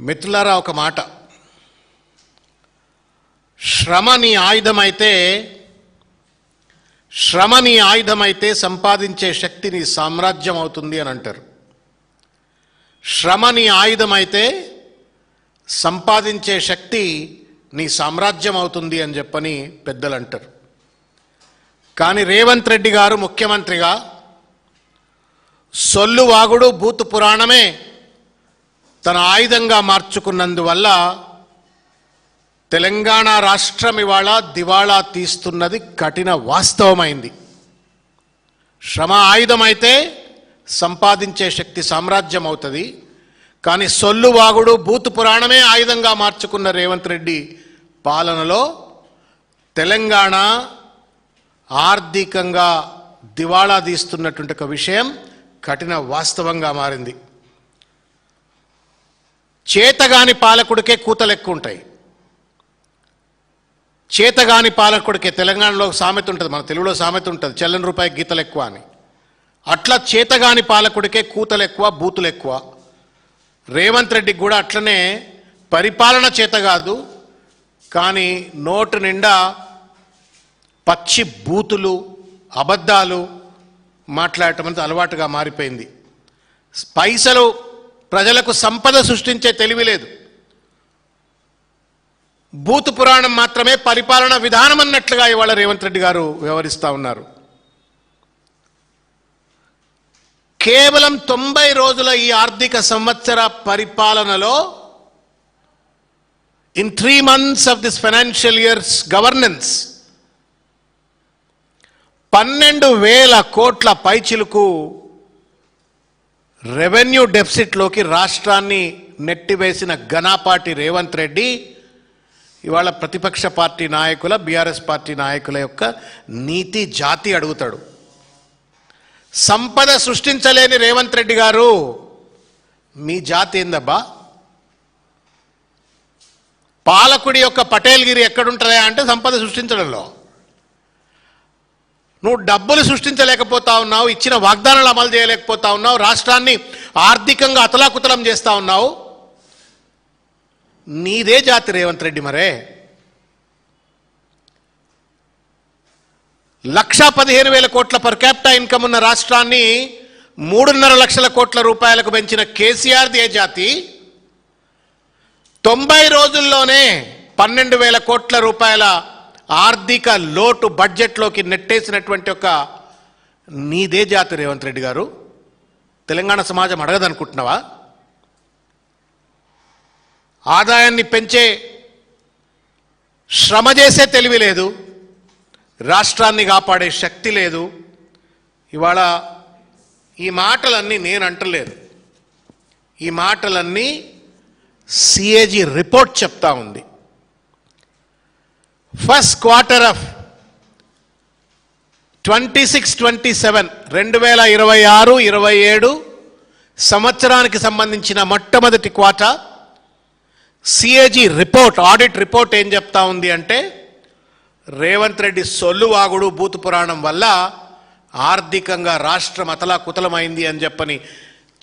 మిత్రులారా, ఒక మాట, శ్రమ నీ ఆయుధమైతే సంపాదించే శక్తి నీ సామ్రాజ్యం అవుతుంది అని అంటారు. శ్రమ నీ ఆయుధమైతే సంపాదించే శక్తి నీ సామ్రాజ్యం అవుతుంది అని చెప్పని పెద్దలు అంటారు. కానీ రేవంత్ రెడ్డి గారు ముఖ్యమంత్రిగా సొల్లు వాగుడు భూతు పురాణమే తన ఆయుధంగా మార్చుకున్నందువల్ల తెలంగాణ రాష్ట్రం ఇవాళ దివాళా తీస్తున్నది కఠిన వాస్తవమైంది. శ్రమ ఆయుధమైతే సంపాదించే శక్తి సామ్రాజ్యం అవుతుంది. కానీ సొల్లు వాగుడు భూతు పురాణమే ఆయుధంగా మార్చుకున్న రేవంత్ రెడ్డి పాలనలో తెలంగాణ ఆర్థికంగా దివాళా తీస్తున్నటువంటి ఒక విషయం కఠిన వాస్తవంగా మారింది. చేతగాని పాలకుడికే కూతలు ఎక్కువ ఉంటాయి. చేతగాని పాలకుడికే, తెలంగాణలో సామెత ఉంటుంది, మన తెలుగులో సామెత ఉంటుంది, చెల్లని రూపాయి గీతలు ఎక్కువ అని. అట్లా చేతగాని పాలకుడికే కూతలు ఎక్కువ, బూతులు ఎక్కువ. రేవంత్ రెడ్డికి కూడా అట్లనే పరిపాలన చేత కాదు, కానీ నోటు నిండా పచ్చి బూతులు, అబద్ధాలు మాట్లాడటం అనేది అలవాటుగా మారిపోయింది. పైసలు ప్రజలకు సంపద సృష్టించే తెలివి లేదు. భూతు పురాణం మాత్రమే పరిపాలన విధానం అన్నట్లుగా ఇవాళ రేవంత్ రెడ్డి గారు వ్యవహరిస్తూ ఉన్నారు. కేవలం 90 రోజుల ఈ ఆర్థిక సంవత్సర పరిపాలనలో in 3 months of this financial years governance 12,000 కోట్ల పైచిలుకు రెవెన్యూ డెఫిసిట్లోకి రాష్ట్రాన్ని నెట్టివేసిన ఘనాపాటి రేవంత్ రెడ్డి ఇవాళ ప్రతిపక్ష పార్టీ నాయకుల, బీఆర్ఎస్ పార్టీ నాయకుల యొక్క నీతి జాతి అడుగుతాడు. సంపద సృష్టించలేని రేవంత్ రెడ్డి గారు, మీ జాతి ఏందబ్బా? పాలకుడి యొక్క పటేల్గిరి ఎక్కడుంటుందా అంటే సంపద సృష్టించడంలో. నువ్వు డబ్బులు సృష్టించలేకపోతా ఉన్నావు, ఇచ్చిన వాగ్దానాలు అమలు చేయలేకపోతా ఉన్నావు, రాష్ట్రాన్ని ఆర్థికంగా అతలాకుతలం చేస్తూ ఉన్నావు. నీదే జాతి రేవంత్ రెడ్డి. మరే 1,15,000 కోట్ల పర్ క్యాపిటా ఇన్కమ్ ఉన్న రాష్ట్రాన్ని 3.5 లక్షల కోట్ల రూపాయలకు పెంచిన కేసీఆర్ది ఏ జాతి? 90 రోజుల్లోనే 12,000 కోట్ల రూపాయల ఆర్థిక లోటు బడ్జెట్లోకి నెట్టేసినటువంటి ఒక నీదే జాతి రేవంత్ రెడ్డి గారు. తెలంగాణ సమాజం అడగదనుకుంటున్నావా? ఆదాయాన్ని పెంచే శ్రమ చేసే తెలివి లేదు, రాష్ట్రాన్ని కాపాడే శక్తి లేదు. ఇవాళ ఈ మాటలన్నీ నేను అంటలేదు, ఈ మాటలన్నీ సిఏజీ రిపోర్ట్ చెప్తా ఉంది. ఫస్ట్ క్వార్టర్ ఆఫ్ 26-27 2026-27 సంవత్సరానికి సంబంధించిన మొట్టమొదటి quarter CAG report, audit report ఏం చెప్తా ఉంది అంటే, రేవంత్ రెడ్డి సొల్లువాగుడు భూతు పురాణం వల్ల ఆర్థికంగా రాష్ట్రం అతలాకుతలమైంది అని చెప్పని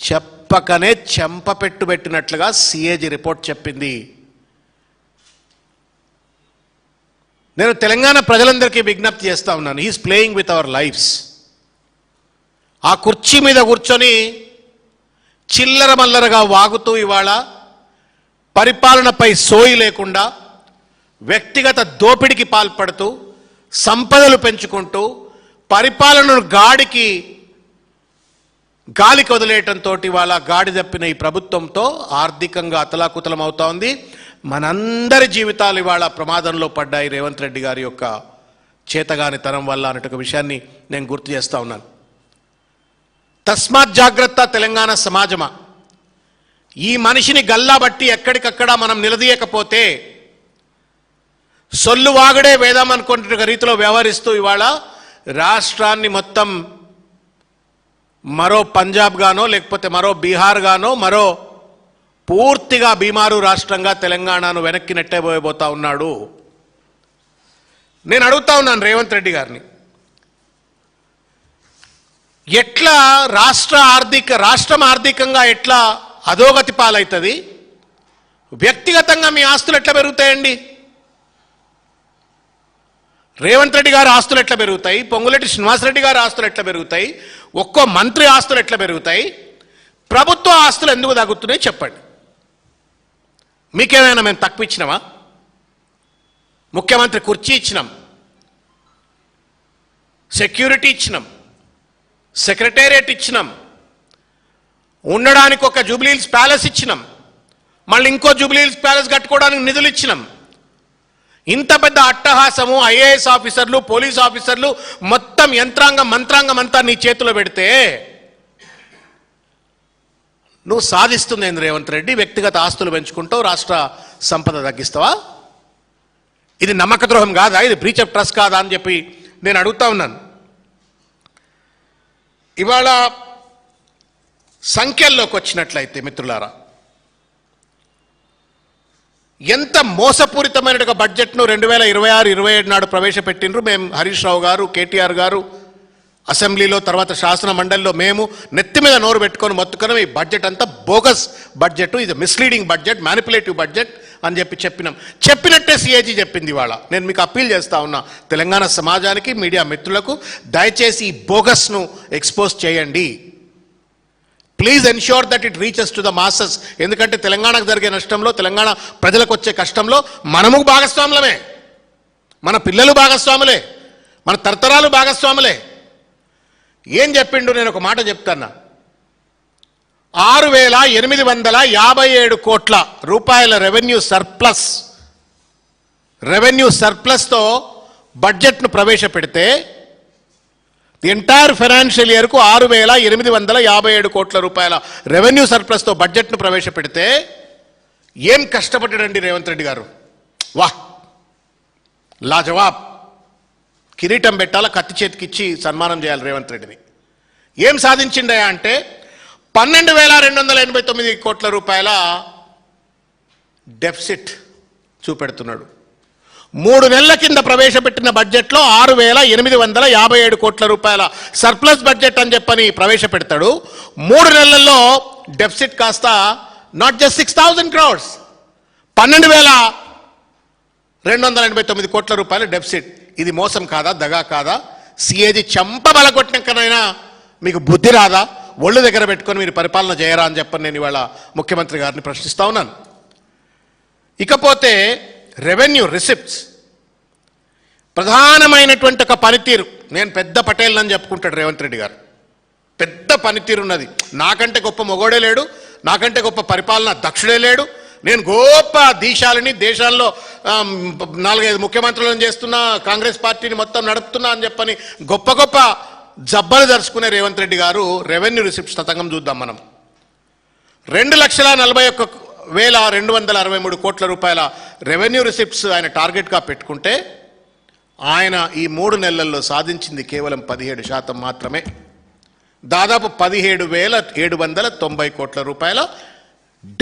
చెప్పకనే చెంపపెట్టుబెట్టినట్లుగా సిఏజీ రిపోర్ట్ చెప్పింది. నేను తెలంగాణ ప్రజలందరికీ విజ్ఞప్తి చేస్తా ఉన్నాను, he's playing with our lives. ఆ కుర్చీ మీద కూర్చొని చిల్లర మల్లరగా వాగుతూ ఇవాళ పరిపాలనపై సోయి లేకుండా వ్యక్తిగత దోపిడికి పాల్పడుతూ సంపదలు పెంచుకుంటూ పరిపాలనను గాలికి వదిలేయటంతో ఇవాళ గాడి తప్పిన ఈ ప్రభుత్వంతో ఆర్థికంగా అతలాకుతలం అవుతా ఉంది. మనందరి జీవితాలు ఇవాళ ప్రమాదంలో పడ్డాయి రేవంత్ రెడ్డి గారి యొక్క చేతగానితనం వల్ల అన్నట్టు ఒక విషయాన్ని నేను గుర్తు చేస్తా ఉన్నాను. తస్మాత్ జాగ్రత్త తెలంగాణ సమాజమా. ఈ మనిషిని గల్లాబట్టి ఎక్కడికక్కడ మనం నిలదీయకపోతే సొల్లువాగడే వేదం అనుకుంటున్న రీతిలో వ్యవహరిస్తూ ఇవాళ రాష్ట్రాన్ని మొత్తం మరో పంజాబ్ గానో లేకపోతే మరో బీహార్ గానో మరో పూర్తిగా బీమారు రాష్ట్రంగా తెలంగాణను వెనక్కి నెట్టబోయబోతా ఉన్నాడు. నేను అడుగుతా ఉన్నాను రేవంత్ రెడ్డి గారిని, ఎట్లా రాష్ట్రం ఆర్థికంగా ఎట్లా అధోగతి పాలవుతుంది? వ్యక్తిగతంగా మీ ఆస్తులు ఎట్లా పెరుగుతాయండి? రేవంత్ రెడ్డి గారి ఆస్తులు ఎట్లా పెరుగుతాయి? పొంగులేటి శ్రీనివాసరెడ్డి గారి ఆస్తులు ఎట్లా పెరుగుతాయి? ఒక్కో మంత్రి ఆస్తులు ఎట్లా పెరుగుతాయి? ప్రభుత్వ ఆస్తులు ఎందుకు తగ్గుతున్నాయి చెప్పండి. మీకేమైనా మేము తక్కువ ఇచ్చినామా? ముఖ్యమంత్రి కుర్చీ ఇచ్చినాం, సెక్యూరిటీ ఇచ్చినాం, సెక్రటేరియట్ ఇచ్చినాం, ఉండడానికి ఒక జూబ్లీహిల్స్ ప్యాలెస్ ఇచ్చినాం, మళ్ళీ ఇంకో జూబ్లీహిల్స్ ప్యాలెస్ కట్టుకోవడానికి నిధులు ఇచ్చినాం. ఇంత పెద్ద అట్టహాసము ఐఏఎస్ ఆఫీసర్లు, పోలీస్ ఆఫీసర్లు, మొత్తం మంత్రాంగం అంతా నీ చేతిలో పెడితే నువ్వు సాధిస్తుంది ఏంది రేవంత్ రెడ్డి? వ్యక్తిగత ఆస్తులు పెంచుకుంటావు, రాష్ట్ర సంపద తగ్గిస్తావా? ఇది నమ్మక ద్రోహం కాదా? ఇది బ్రీచ్ ఆఫ్ ట్రస్ట్ కాదా అని చెప్పి నేను అడుగుతా ఉన్నాను. ఇవాళ సంఖ్యల్లోకి వచ్చినట్లయితే మిత్రులారా, ఎంత మోసపూరితమైన ఒక బడ్జెట్ను 2026-27 నాడు ప్రవేశపెట్టినరు. మేము హరీష్ రావు గారు, కేటీఆర్ గారు అసెంబ్లీలో, తర్వాత శాసన మండలిలో మేము నెత్తి మీద నోరు పెట్టుకొని మొత్తుకున్నాం. ఈ బడ్జెట్ అంతా బోగస్ బడ్జెట్, ఇది మిస్లీడింగ్ బడ్జెట్, మ్యానిపులేటివ్ బడ్జెట్ అని చెప్పినట్టే సిఏజీ చెప్పింది. ఇవాళ నేను మీకు అప్పీల్ చేస్తా ఉన్నా, తెలంగాణ సమాజానికి, మీడియా మిత్రులకు, దయచేసి ఈ బోగస్ను ఎక్స్పోజ్ చేయండి. Please ensure that it reaches to the masses. ఎందుకంటే తెలంగాణకు జరిగే నష్టంలో, తెలంగాణ ప్రజలకు వచ్చే కష్టంలో మనము భాగస్వాములమే, మన పిల్లలు భాగస్వాములే, మన తరతరాలు భాగస్వాములే. ఏం చెప్పిండు? నేను ఒక మాట చెప్తాను. 6,857 కోట్ల రూపాయల రెవెన్యూ సర్ప్లస్తో బడ్జెట్ను ప్రవేశపెడితే ది ఎంటైర్ ఫైనాన్షియల్ ఇయర్కు 6,857 కోట్ల రూపాయల రెవెన్యూ సర్ప్లస్తో బడ్జెట్ను ప్రవేశపెడితే ఏం కష్టపడ్డాడండి రేవంత్ రెడ్డి గారు? వాహ్, లాజవాబ్. కిరీటం పెట్టాలా, కత్తి చేతికిచ్చి సన్మానం చేయాలి రేవంత్ రెడ్డిని. ఏం సాధించిండయా అంటే 12,289 కోట్ల రూపాయల డెఫిసిట్ చూపెడుతున్నాడు. 3 నెలల కింద ప్రవేశపెట్టిన బడ్జెట్లో 6,857 కోట్ల రూపాయల సర్ప్లస్ బడ్జెట్ అని చెప్పని ప్రవేశపెడతాడు. 3 నెలల్లో డెఫిసిట్ కాస్త నాట్ జస్ట్ 6,000 crores, 12,289 కోట్ల రూపాయల డెఫిసిట్. ఇది మోసం కాదా? దగా కాదా? సిఏజీ చంపబలగొట్టినాకనైనా మీకు బుద్ధి రాదా? ఒళ్ళు దగ్గర పెట్టుకొని మీరు పరిపాలన చేయరా అని చెప్పని నేను ఇవాళ ముఖ్యమంత్రి గారిని ప్రశ్నిస్తా ఉన్నాను. ఇకపోతే రెవెన్యూ రిసిప్ట్స్ ప్రధానమైనటువంటి ఒక పనితీరు. నేను పెద్ద పటేల్ అని చెప్పుకుంటాడు రేవంత్ రెడ్డి గారు. పెద్ద పనితీరు ఉన్నది. నాకంటే గొప్ప మొగోడే లేడు, నాకంటే గొప్ప పరిపాలన దక్షుడే లేడు. నేను గొప్ప దేశాల్లో 4-5 ముఖ్యమంత్రులను చేస్తున్నా, కాంగ్రెస్ పార్టీని మొత్తం నడుపుతున్నా అని చెప్పని గొప్ప జబ్బలు దరుచుకునే రేవంత్ రెడ్డి గారు రెవెన్యూ రిసిప్ట్స్ తతంగం చూద్దాం మనం. 2,41,263 కోట్ల రూపాయల రెవెన్యూ రిసిప్ట్స్ ఆయన టార్గెట్గా పెట్టుకుంటే ఆయన ఈ 3 నెలల్లో సాధించింది కేవలం 17% మాత్రమే. దాదాపు 17,790 కోట్ల రూపాయల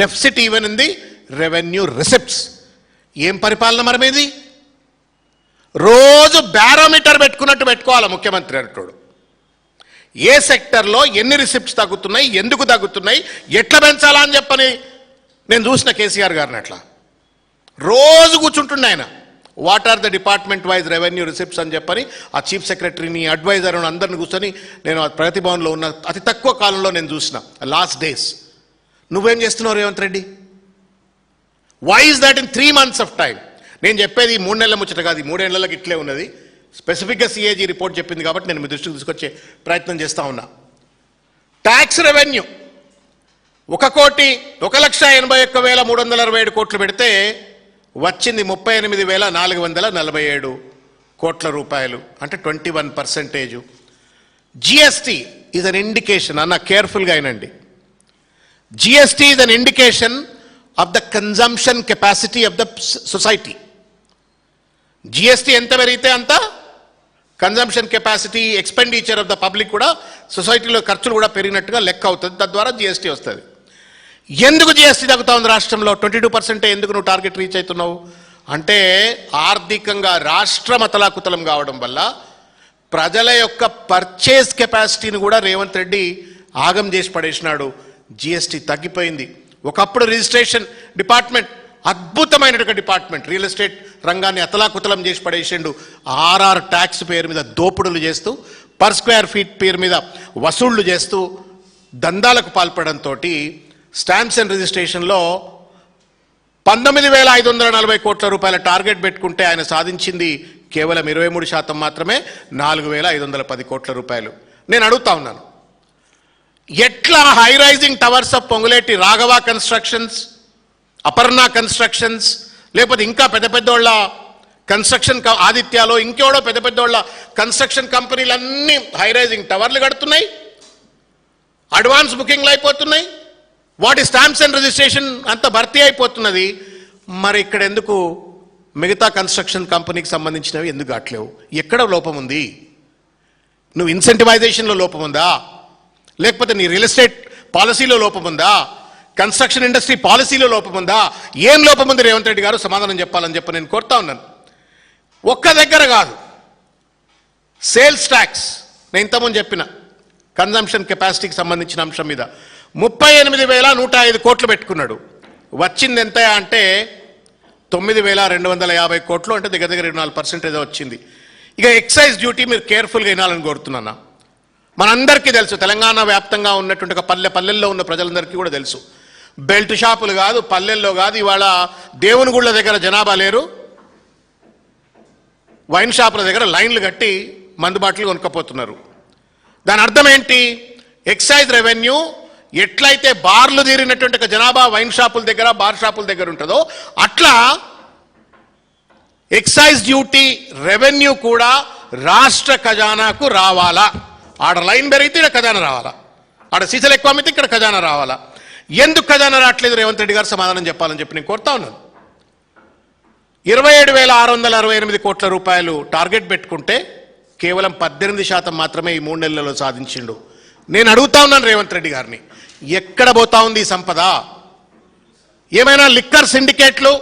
deficit even in the revenue receipts. ఏం పరిపాలన మరి మీది? రోజు బ్యారోమీటర్ పెట్టుకున్నట్టు పెట్టుకోవాలి ముఖ్యమంత్రి అంటాడు. ఏ సెక్టర్లో ఎన్ని రిసిప్ట్స్ తగ్గుతున్నాయి, ఎందుకు తగ్గుతున్నాయి, ఎట్లా పెంచాలా అని చెప్పని నేను చూసిన కేసీఆర్ గారిని. అట్లా రోజు కూర్చుంటుండే ఆయన. What are the department wise revenue receipts అని చెప్పని ఆ చీఫ్ సెక్రటరీని, అడ్వైజర్ని అందరిని కూర్చొని నేను ప్రగతి భవన్లో ఉన్న అతి తక్కువ కాలంలో నేను చూసిన లాస్ట్ డేస్. నువ్వేం చేస్తున్నావు Revanth Reddy? Why is that in 3 months of time? నేను చెప్పేది 3 నెలల ముచ్చట కాదు, 3 ఏళ్లకి ఇట్లే ఉన్నది. స్పెసిఫిక్గా సిఏజీ రిపోర్ట్ చెప్పింది కాబట్టి నేను మీ దృష్టికి తీసుకొచ్చే ప్రయత్నం చేస్తూ ఉన్నా. ట్యాక్స్ రెవెన్యూ 1,81,367 కోట్లు పెడితే వచ్చింది 38,447 కోట్ల రూపాయలు, అంటే 21%. జిఎస్టీ ఈజ్ అన్ ఇండికేషన్ అన్న, కేర్ఫుల్గా అయినండి. GST is an indication of the consumption capacity of the society. GST ఎంత పెరిగితే అంత consumption capacity, expenditure of the public కూడా, సొసైటీలో ఖర్చులు కూడా పెరిగినట్టుగా లెక్క అవుతుంది. తద్వారా జిఎస్టీ వస్తుంది. ఎందుకు జిఎస్టీ తగ్గుతా ఉంది రాష్ట్రంలో? 22% ఎందుకు నువ్వు టార్గెట్ రీచ్ అవుతున్నావు అంటే ఆర్థికంగా రాష్ట్రం అతలాకుతలం కావడం వల్ల ప్రజల యొక్క పర్చేస్ కెపాసిటీని కూడా రేవంత్ రెడ్డి ఆగం చేసి పడేసినాడు. జిఎస్టీ తగ్గిపోయింది. ఒకప్పుడు రిజిస్ట్రేషన్ డిపార్ట్మెంట్ అద్భుతమైనటువంటి డిపార్ట్మెంట్. రియల్ ఎస్టేట్ రంగాన్ని అతలాకుతలం చేసి పడేసిండు. ఆర్ఆర్ ట్యాక్స్ పేరు మీద దోపుడులు చేస్తూ, పర్ స్క్వేర్ ఫీట్ పేరు మీద వసూళ్లు చేస్తూ దందాలకు పాల్పడంతో స్టాంప్స్ అండ్ రిజిస్ట్రేషన్లో 19,540 కోట్ల రూపాయల టార్గెట్ పెట్టుకుంటే ఆయన సాధించింది కేవలం 23% మాత్రమే, 4,510 కోట్ల రూపాయలు. నేను అడుగుతా ఉన్నాను, ఎట్లా high rising towers of Ponguleti Raghava constructions, Aparna constructions, లేకపోతే ఇంకా పెద్ద పెద్దోళ్ళ కన్స్ట్రక్షన్ ఆదిత్యాలో ఇంకెవడో పెద్ద పెద్దోళ్ళ కన్స్ట్రక్షన్ కంపెనీలన్నీ హై రైజింగ్ టవర్లు కడుతున్నాయి, అడ్వాన్స్ బుకింగ్లు అయిపోతున్నాయి, వాటి స్టాంప్స్ అండ్ రిజిస్ట్రేషన్ అంత భర్తీ అయిపోతున్నది. మరి ఇక్కడ ఎందుకు మిగతా కన్స్ట్రక్షన్ కంపెనీకి సంబంధించినవి ఎందుకు కావట్లేవు? ఎక్కడ లోపం ఉంది? నువ్వు ఇన్సెంటివైజేషన్లో లోపం ఉందా, లేకపోతే నీ రియల్ ఎస్టేట్ పాలసీలో లోపం ఉందా, కన్స్ట్రక్షన్ ఇండస్ట్రీ పాలసీలో లోపం ఉందా? ఏం లోపం ఉంది రేవంత్ రెడ్డి గారు సమాధానం చెప్పాలని చెప్పి నేను కోరుతా ఉన్నాను. ఒక్క దగ్గర కాదు, సేల్స్ ట్యాక్స్ నేను ఇంతకుముందు చెప్పిన కన్జంప్షన్ కెపాసిటీకి సంబంధించిన అంశం మీద 38,105 కోట్లు పెట్టుకున్నాడు. వచ్చింది ఎంత అంటే 9,250 కోట్లు, అంటే దగ్గర దగ్గర 24% ఏదో వచ్చింది. ఇక ఎక్సైజ్ డ్యూటీ మీరు కేర్ఫుల్గా వినాలని కోరుతున్నాను. మనందరికీ తెలుసు, తెలంగాణ వ్యాప్తంగా ఉన్నటువంటి ఒక పల్లెల్లో ఉన్న ప్రజలందరికీ కూడా తెలుసు, బెల్ట్ షాపులు కాదు, పల్లెల్లో కాదు, ఇవాళ దేవుని గుళ్ళ దగ్గర జనాభా లేరు, వైన్ షాపుల దగ్గర లైన్లు కట్టి మందు బాటిల్ కొనుక్కపోతున్నారు. దాని అర్థం ఏంటి? ఎక్సైజ్ రెవెన్యూ ఎట్లయితే బార్లు తీరినటువంటి ఒక జనాభా వైన్ షాపుల దగ్గర, బార్ షాపుల దగ్గర ఉంటుందో, అట్లా ఎక్సైజ్ డ్యూటీ రెవెన్యూ కూడా రాష్ట్ర ఖజానాకు రావాలా. ఆడ లైన్ పెరిగితే ఇక్కడ ఖజానా రావాలా, ఆడ సీసలు ఎక్కువ అమ్మితే ఇక్కడ ఖజానా రావాలా. ఎందుకు ఖజానా రావట్లేదు రేవంత్ రెడ్డి గారు సమాధానం చెప్పాలని చెప్పి నేను కోరుతా ఉన్నాను. 27,668 కోట్ల రూపాయలు టార్గెట్ పెట్టుకుంటే కేవలం 18% మాత్రమే ఈ 3 నెలల్లో సాధించిండు. నేను అడుగుతా ఉన్నాను రేవంత్ రెడ్డి గారిని, ఎక్కడ పోతా ఉంది ఈ సంపద? ఏమైనా లిక్కర్ సిండికేట్లు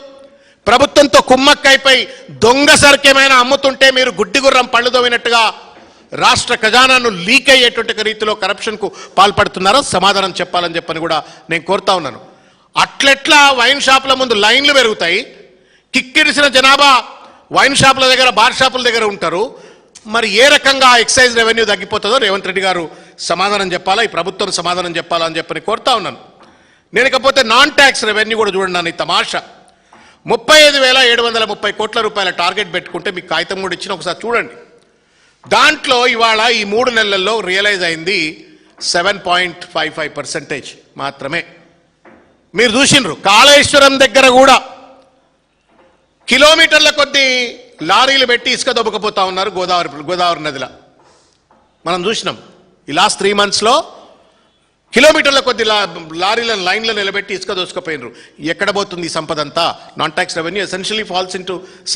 ప్రభుత్వంతో కుమ్మక్కైపోయి దొంగ సరుకేమైనా అమ్ముతుంటే మీరు గుడ్డిగుర్రం పళ్ళు తోమినట్టుగా రాష్ట్ర ఖజానాను లీక్ అయ్యేటువంటి రీతిలో కరప్షన్కు పాల్పడుతున్నారో సమాధానం చెప్పాలని చెప్పని కూడా నేను కోరుతా ఉన్నాను. అట్లెట్లా వైన్ షాపుల ముందు లైన్లు పెరుగుతాయి, కిక్కిరిసిన జనాభా వైన్ షాపుల దగ్గర, బార్ షాపుల దగ్గర ఉంటారు. మరి ఏ రకంగా ఎక్సైజ్ రెవెన్యూ తగ్గిపోతుందో రేవంత్ రెడ్డి గారు సమాధానం చెప్పాలా, ఈ ప్రభుత్వం సమాధానం చెప్పాలా అని చెప్పని కోరుతా ఉన్నాను. నేను ఇకపోతే నాన్ ట్యాక్స్ రెవెన్యూ కూడా చూడండి. నన్ను ఈ తమాషా 35,730 కోట్ల రూపాయల టార్గెట్ పెట్టుకుంటే మీకు కాగితం కూడా ఇచ్చిన, ఒకసారి చూడండి. దాంట్లో ఇవాళ ఈ 3 నెలల్లో రియలైజ్ అయింది 7.55% మాత్రమే. మీరు చూసినారు, కాళేశ్వరం దగ్గర కూడా కిలోమీటర్ల కొద్దీ లారీలు పెట్టి ఇసుక దొబ్బకపోతా ఉన్నారు గోదావరి నదిలో. మనం చూసినాం ఈ లాస్ట్ 3 monthsలో కిలోమీటర్ల కొద్ది లారీలను లైన్లో నిలబెట్టి ఇసుక దోసుకుపోయినరు. ఎక్కడ పోతుంది ఈ సంపద అంతా? Non tax revenue essentially falls into